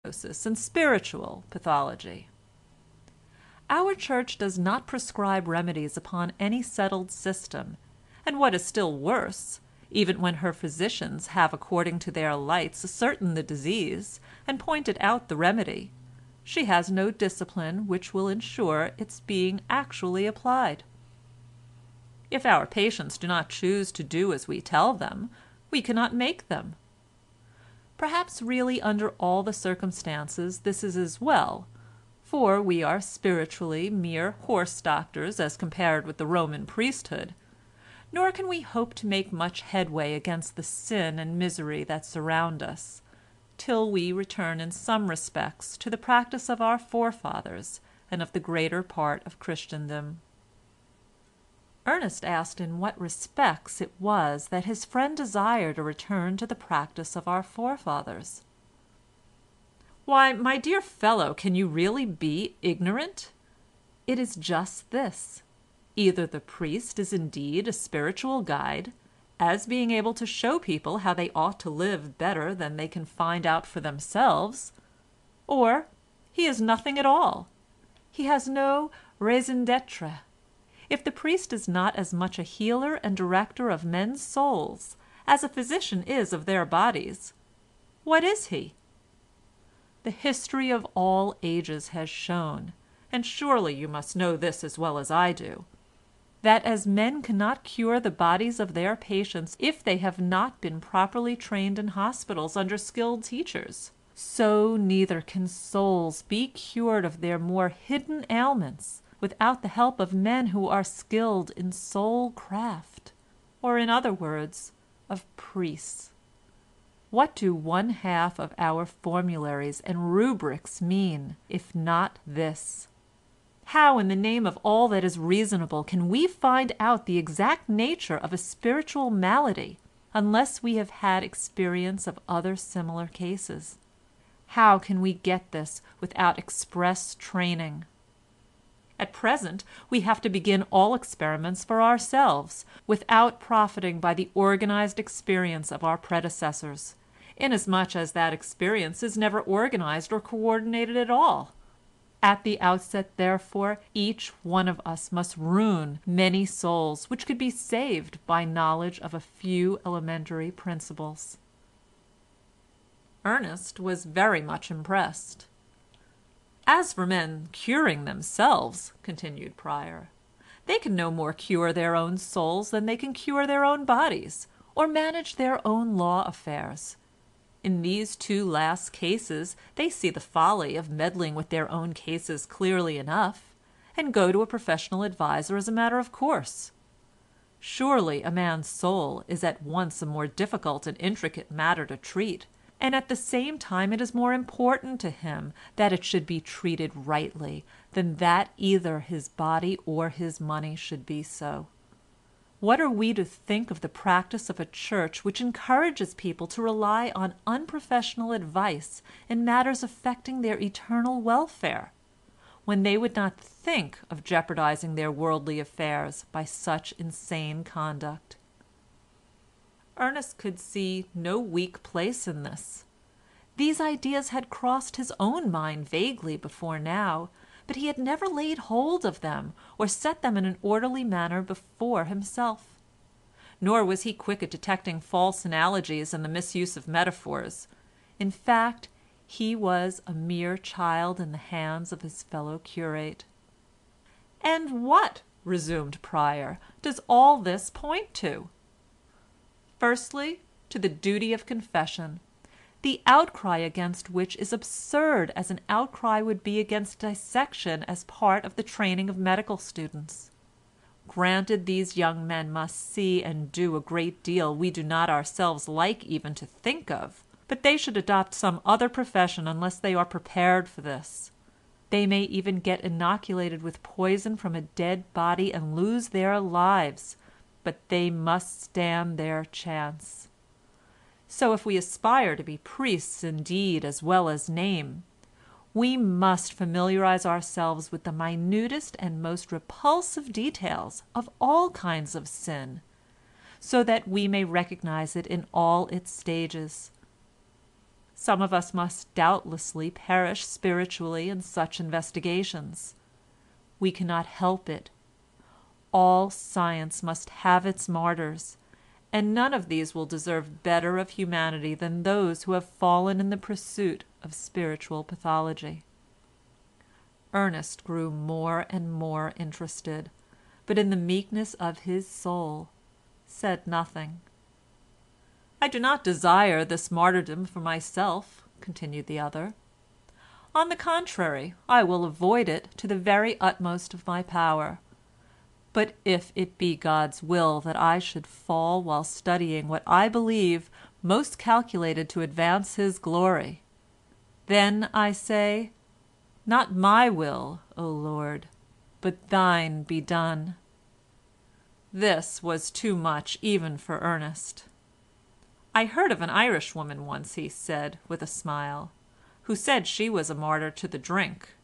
and spiritual pathology. Our Church does not prescribe remedies upon any settled system, and what is still worse, even when her physicians have according to their lights ascertained the disease, and pointed out the remedy, she has no discipline which will ensure its being actually applied. If our patients do not choose to do as we tell them, we cannot make them. Perhaps really under all the circumstances this is as well, for we are spiritually mere horse doctors as compared with the Roman priesthood, nor can we hope to make much headway against the sin and misery that surround us, till we return in some respects to the practice of our forefathers and of the greater part of Christendom. Ernest asked in what respects it was that his friend desired a return to the practice of our forefathers. "Why, my dear fellow, can you really be ignorant? It is just this: either the priest is indeed a spiritual guide, as being able to show people how they ought to live better than they can find out for themselves, or he is nothing at all. He has no raison d'être. If the priest is not as much a healer and director of men's souls as a physician is of their bodies, what is he? The history of all ages has shown, and surely you must know this as well as I do, that as men cannot cure the bodies of their patients if they have not been properly trained in hospitals under skilled teachers, so neither can souls be cured of their more hidden ailments without the help of men who are skilled in soul craft, or in other words, of priests. What do one half of our formularies and rubrics mean, if not this? How in the name of all that is reasonable can we find out the exact nature of a spiritual malady unless we have had experience of other similar cases? How can we get this without express training? At present we have to begin all experiments for ourselves, without profiting by the organized experience of our predecessors, inasmuch as that experience is never organized or coordinated at all. At the outset, therefore, each one of us must ruin many souls which could be saved by knowledge of a few elementary principles." Ernest was very much impressed. "As for men curing themselves," continued Pryer, "they can no more cure their own souls than they can cure their own bodies, or manage their own law affairs. In these two last cases they see the folly of meddling with their own cases clearly enough, and go to a professional adviser as a matter of course. Surely a man's soul is at once a more difficult and intricate matter to treat, and at the same time it is more important to him that it should be treated rightly than that either his body or his money should be so. What are we to think of the practice of a church which encourages people to rely on unprofessional advice in matters affecting their eternal welfare, when they would not think of jeopardizing their worldly affairs by such insane conduct?" Ernest could see no weak place in this. These ideas had crossed his own mind vaguely before now, but he had never laid hold of them or set them in an orderly manner before himself. Nor was he quick at detecting false analogies and the misuse of metaphors. In fact, he was a mere child in the hands of his fellow curate. "And what," resumed Pryer, "does all this point to? Firstly, to the duty of confession, the outcry against which is absurd as an outcry would be against dissection as part of the training of medical students. Granted, these young men must see and do a great deal we do not ourselves like even to think of, but they should adopt some other profession unless they are prepared for this. They may even get inoculated with poison from a dead body and lose their lives, but they must stand their chance. So if we aspire to be priests in deed as well as name, we must familiarize ourselves with the minutest and most repulsive details of all kinds of sin, so that we may recognize it in all its stages. Some of us must doubtlessly perish spiritually in such investigations. We cannot help it. All science must have its martyrs, and none of these will deserve better of humanity than those who have fallen in the pursuit of spiritual pathology. Ernest grew more and more interested, but in the meekness of his soul said nothing. "I do not desire this martyrdom for myself," continued the other. "On the contrary, I will avoid it to the very utmost of my power. But if it be God's will that I should fall while studying what I believe most calculated to advance His glory, then I say, not my will, O Lord, but Thine be done." This was too much even for Ernest. "I heard of an Irishwoman once," he said, with a smile, "who said she was a martyr to the drink."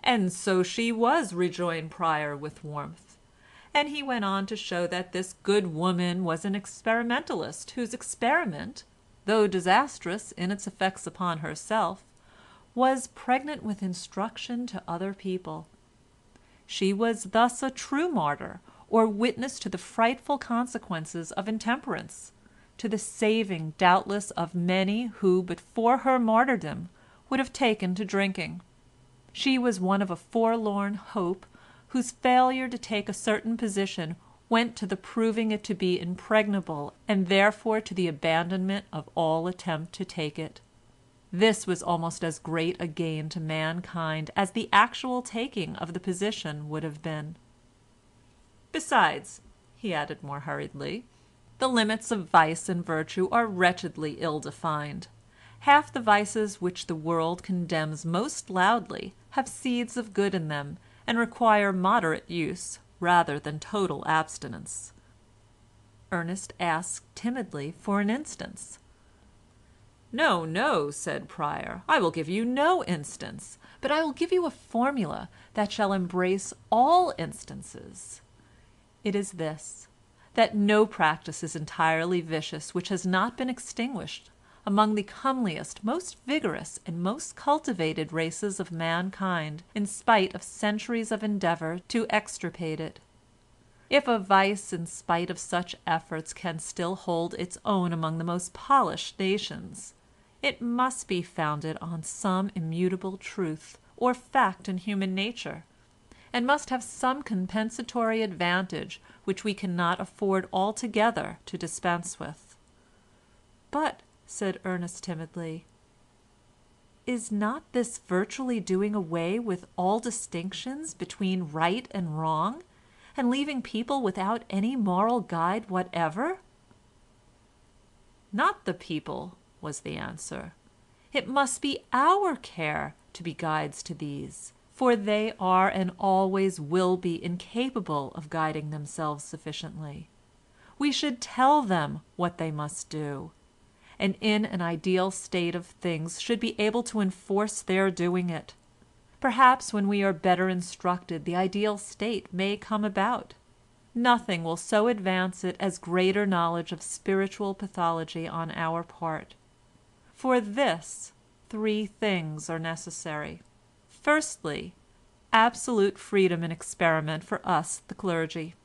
"And so she was," rejoined Pryer with warmth, and he went on to show that this good woman was an experimentalist whose experiment, though disastrous in its effects upon herself, was pregnant with instruction to other people. She was thus a true martyr, or witness to the frightful consequences of intemperance, to the saving doubtless of many who but for her martyrdom would have taken to drinking. She was one of a forlorn hope whose failure to take a certain position went to the proving it to be impregnable, and therefore to the abandonment of all attempt to take it. This was almost as great a gain to mankind as the actual taking of the position would have been. Besides, he added more hurriedly, the limits of vice and virtue are wretchedly ill-defined. Half the vices which the world condemns most loudly have seeds of good in them, and require moderate use rather than total abstinence. Ernest asked timidly for an instance. "No, no," said Pryer, "I will give you no instance, but I will give you a formula that shall embrace all instances. It is this, that no practice is entirely vicious which has not been extinguished among the comeliest, most vigorous, and most cultivated races of mankind, in spite of centuries of endeavor to extirpate it. If a vice, in spite of such efforts, can still hold its own among the most polished nations, it must be founded on some immutable truth or fact in human nature, and must have some compensatory advantage which we cannot afford altogether to dispense with." "But," said Ernest timidly, "is not this virtually doing away with all distinctions between right and wrong, and leaving people without any moral guide whatever?" "Not the people," was the answer. "It must be our care to be guides to these, for they are and always will be incapable of guiding themselves sufficiently. We should tell them what they must do, and in an ideal state of things should be able to enforce their doing it. Perhaps when we are better instructed the ideal state may come about. Nothing will so advance it as greater knowledge of spiritual pathology on our part. For this, 3 things are necessary. Firstly, absolute freedom in experiment for us, the clergy.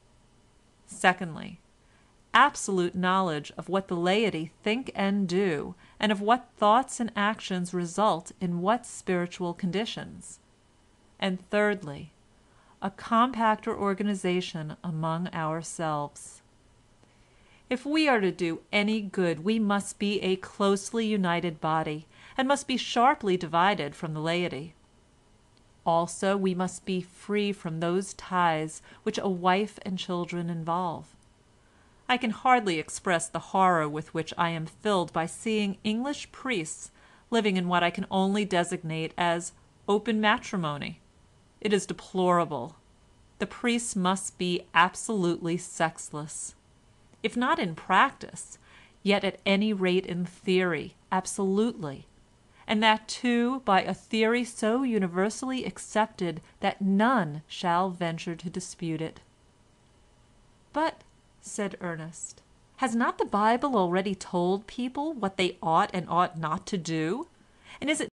Secondly, absolute knowledge of what the laity think and do, and of what thoughts and actions result in what spiritual conditions. And thirdly, a compacter organization among ourselves. If we are to do any good, we must be a closely united body, and must be sharply divided from the laity. Also, we must be free from those ties which a wife and children involve. I can hardly express the horror with which I am filled by seeing English priests living in what I can only designate as open matrimony. It is deplorable. The priests must be absolutely sexless. If not in practice, yet at any rate in theory, absolutely, and that too by a theory so universally accepted that none shall venture to dispute it." "But," said Ernest, Has not the Bible already told people what they ought and ought not to do, and is it